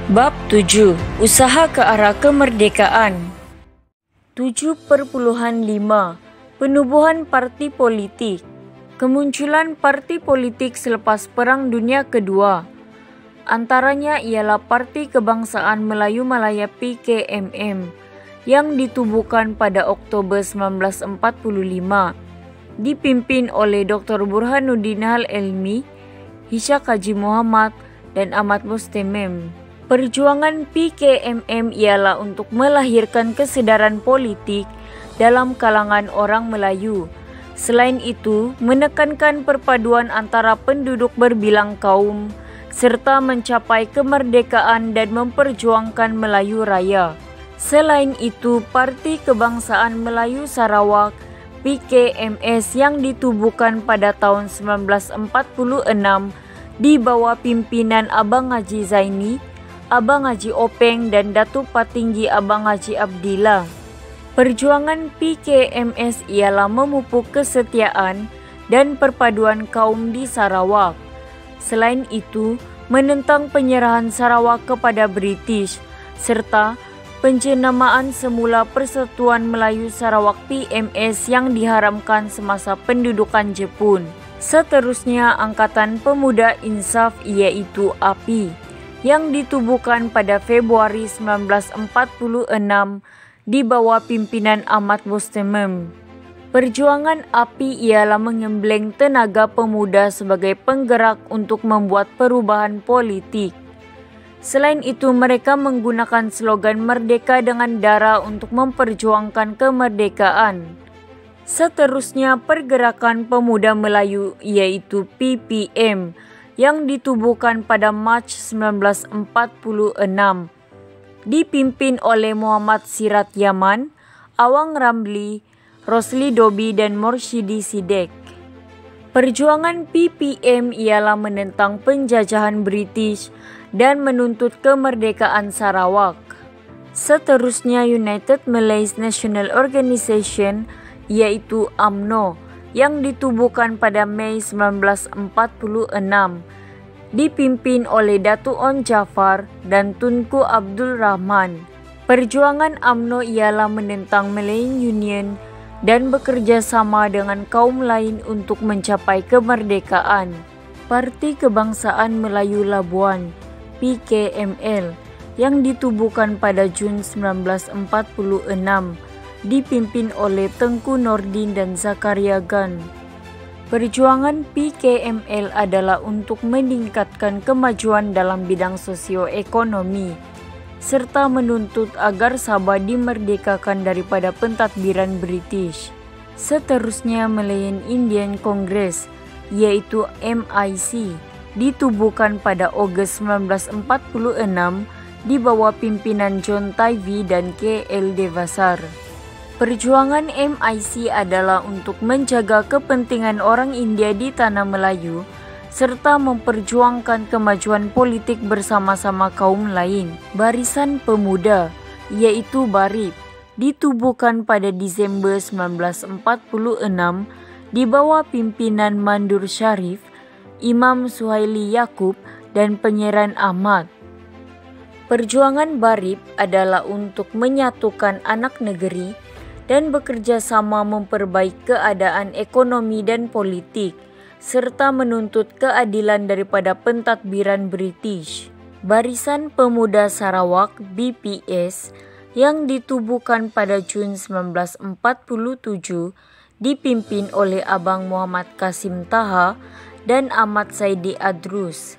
Bab 7. Usaha ke arah kemerdekaan. 7.5. Penubuhan parti politik. Kemunculan parti politik selepas Perang Dunia Kedua. Antaranya ialah Parti Kebangsaan Melayu Malaya PKMM yang ditubuhkan pada Oktober 1945, dipimpin oleh Dr. Burhanuddin Al-Elmi, Ishaq Haji Muhammad, dan Ahmad Mustamim. Perjuangan PKMM ialah untuk melahirkan kesedaran politik dalam kalangan orang Melayu. Selain itu, menekankan perpaduan antara penduduk berbilang kaum, serta mencapai kemerdekaan dan memperjuangkan Melayu Raya. Selain itu, Parti Kebangsaan Melayu Sarawak PKMS yang ditubuhkan pada tahun 1946 di bawah pimpinan Abang Haji Zaini, Abang Haji Openg, dan Datuk Patinggi Abang Haji Abdillah. Perjuangan PKMS ialah memupuk kesetiaan dan perpaduan kaum di Sarawak. Selain itu, menentang penyerahan Sarawak kepada British, serta penjenamaan semula Persatuan Melayu Sarawak PMS yang diharamkan semasa pendudukan Jepun. Seterusnya, Angkatan Pemuda Insaf iaitu API yang ditubuhkan pada Februari 1946 di bawah pimpinan Ahmad Mustamim. Perjuangan API ialah mengembleng tenaga pemuda sebagai penggerak untuk membuat perubahan politik. Selain itu, mereka menggunakan slogan Merdeka dengan Darah untuk memperjuangkan kemerdekaan. Seterusnya, Pergerakan Pemuda Melayu iaitu PPM yang ditubuhkan pada Mac 1946, dipimpin oleh Muhammad Sirat Yaman, Awang Ramli, Rosli Dobi, dan Morshidi Sidek. Perjuangan PPM ialah menentang penjajahan British dan menuntut kemerdekaan Sarawak. Seterusnya, United Malays National Organisation iaitu UMNO yang ditubuhkan pada Mei 1946, dipimpin oleh Datuk On Jafar dan Tunku Abdul Rahman. Perjuangan UMNO ialah menentang Malayan Union dan bekerja sama dengan kaum lain untuk mencapai kemerdekaan. Parti Kebangsaan Melayu Labuan PKML yang ditubuhkan pada Jun 1946, dipimpin oleh Tengku Nordin dan Zakaria Gan. Perjuangan PKML adalah untuk meningkatkan kemajuan dalam bidang sosioekonomi, serta menuntut agar Sabah dimerdekakan daripada pentadbiran British. Seterusnya, Malayan Indian Congress, yaitu MIC, ditubuhkan pada Ogos 1946 di bawah pimpinan John Taivi dan KL Devasar. Perjuangan MIC adalah untuk menjaga kepentingan orang India di Tanah Melayu serta memperjuangkan kemajuan politik bersama-sama kaum lain. Barisan Pemuda, yaitu BARIP, ditubuhkan pada Disember 1946 di bawah pimpinan Mandur Sharif, Imam Suhaili Yaakob, dan Pangeran Ahmad. Perjuangan BARIP adalah untuk menyatukan anak negeri dan bekerja sama memperbaiki keadaan ekonomi dan politik, serta menuntut keadilan daripada pentadbiran British. Barisan Pemuda Sarawak BPS yang ditubuhkan pada Jun 1947, dipimpin oleh Abang Muhammad Kasim Taha dan Ahmad Saidi Adrus.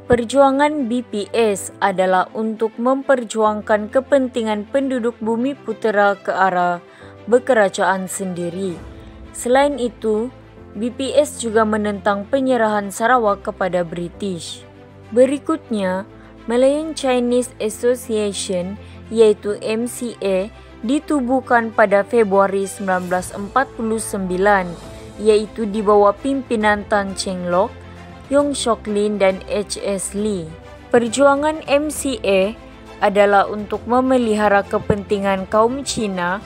Perjuangan BPS adalah untuk memperjuangkan kepentingan penduduk Bumi Putera ke arah berkerajaan sendiri. Selain itu, BPS juga menentang penyerahan Sarawak kepada British. Berikutnya, Malayan Chinese Association yaitu MCA ditubuhkan pada Februari 1949, yaitu di bawah pimpinan Tan Cheng Lock, Yong Sok Lin, dan H.S. Lee. Perjuangan MCA adalah untuk memelihara kepentingan kaum Cina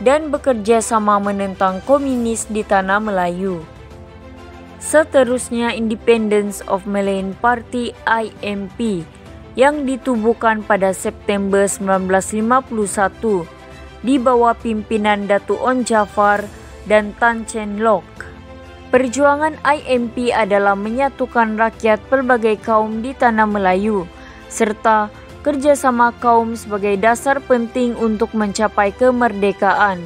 dan bekerja sama menentang komunis di Tanah Melayu. Seterusnya, Independence of Malayan Party IMP yang ditubuhkan pada September 1951 di bawah pimpinan Datu On Jafar dan Tan Cheng Lock. Perjuangan IMP adalah menyatukan rakyat pelbagai kaum di tanah Melayu, serta kerjasama kaum sebagai dasar penting untuk mencapai kemerdekaan.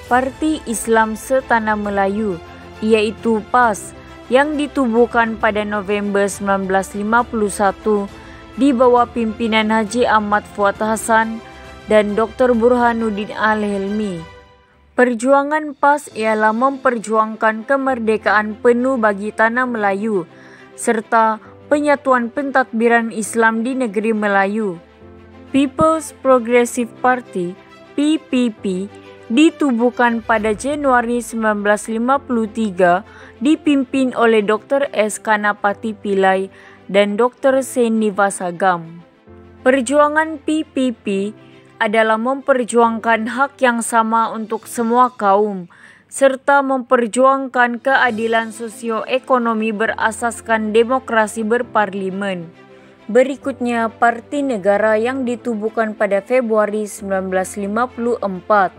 Parti Islam Setanah Melayu, yaitu PAS, yang ditubuhkan pada November 1951 di bawah pimpinan Haji Ahmad Fuad Hasan dan Dr. Burhanuddin Al-Hilmi. Perjuangan PAS ialah memperjuangkan kemerdekaan penuh bagi tanah Melayu serta penyatuan pentadbiran Islam di negeri Melayu. People's Progressive Party (PPP) ditubuhkan pada Januari 1953 dipimpin oleh Dr. S. Kanapati Pillai dan Dr. Seni Vasagam. Perjuangan PPP adalah memperjuangkan hak yang sama untuk semua kaum, serta memperjuangkan keadilan sosioekonomi berasaskan demokrasi berparlimen. Berikutnya, Parti Negara yang ditubuhkan pada Februari 1954,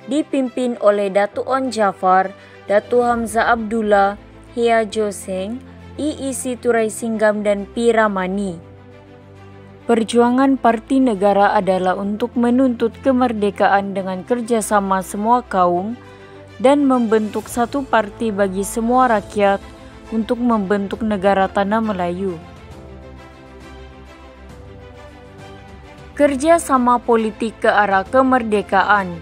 dipimpin oleh Datu On Jafar, Datu Hamzah Abdullah, Hia Joseng, I. Turai Singgam, dan P. Ramani. Perjuangan Parti Negara adalah untuk menuntut kemerdekaan dengan kerjasama semua kaum dan membentuk satu parti bagi semua rakyat untuk membentuk negara tanah Melayu. Kerjasama politik ke arah kemerdekaan.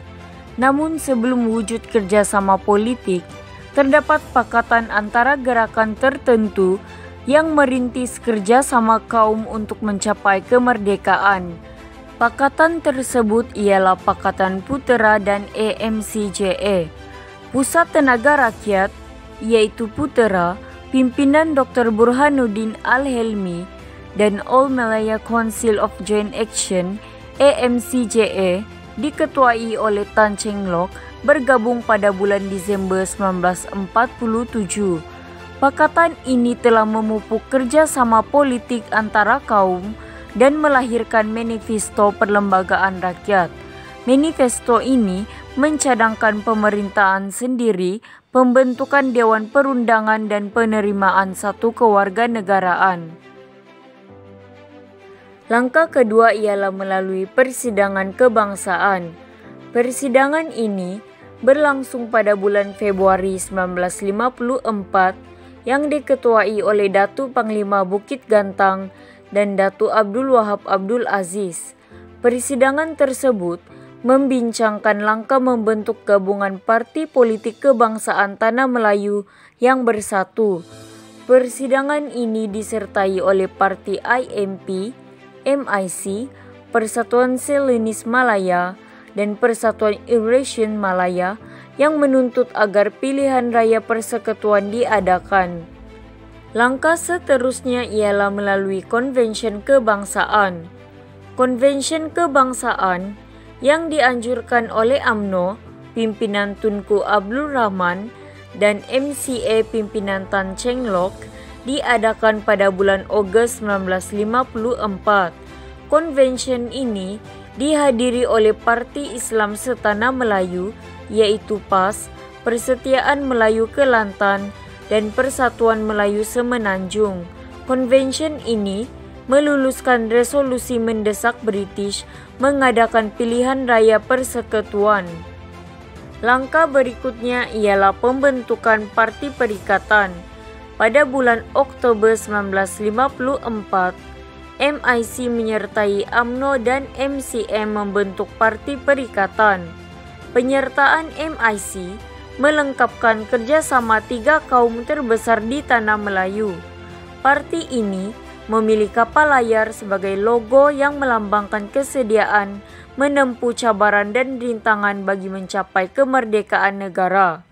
Namun sebelum wujud kerjasama politik, terdapat pakatan antara gerakan tertentu yang merintis kerjasama kaum untuk mencapai kemerdekaan. Pakatan tersebut ialah Pakatan Putera dan AMCJE. Pusat Tenaga Rakyat, yaitu Putera, pimpinan Dr. Burhanuddin Al-Hilmi, dan All Malaya Council of Joint Action, AMCJE, diketuai oleh Tan Cheng Lock, bergabung pada bulan Desember 1947. Pakatan ini telah memupuk kerjasama politik antara kaum dan melahirkan Manifesto Perlembagaan Rakyat. Manifesto ini mencadangkan pemerintahan sendiri, pembentukan Dewan Perundangan dan penerimaan satu kewarganegaraan. Langkah kedua ialah melalui persidangan kebangsaan. Persidangan ini berlangsung pada bulan Februari 1954 yang diketuai oleh Datu Panglima Bukit Gantang dan Datu Abdul Wahab Abdul Aziz. Persidangan tersebut membincangkan langkah membentuk gabungan parti politik kebangsaan tanah Melayu yang bersatu. Persidangan ini disertai oleh Parti IMP, MIC, Persatuan Selenis Malaya, dan Persatuan Eurasian Malaya yang menuntut agar pilihan raya persekutuan diadakan. Langkah seterusnya ialah melalui Konvensi Kebangsaan. Konvensi Kebangsaan yang dianjurkan oleh UMNO, pimpinan Tunku Abdul Rahman, dan MCA pimpinan Tan Cheng Lock, diadakan pada bulan Ogos 1954. Konvensi ini dihadiri oleh Parti Islam Setanah Melayu, yaitu PAS, Persetiaan Melayu Kelantan, dan Persatuan Melayu Semenanjung. Konvensi ini meluluskan resolusi mendesak British mengadakan pilihan raya persekutuan. Langkah berikutnya ialah pembentukan Parti Perikatan. Pada bulan Oktober 1954, MIC menyertai UMNO dan MCM membentuk Parti Perikatan. Penyertaan MIC melengkapkan kerjasama tiga kaum terbesar di tanah Melayu. Parti ini memilih kapal layar sebagai logo yang melambangkan kesediaan menempuh cabaran dan rintangan bagi mencapai kemerdekaan negara.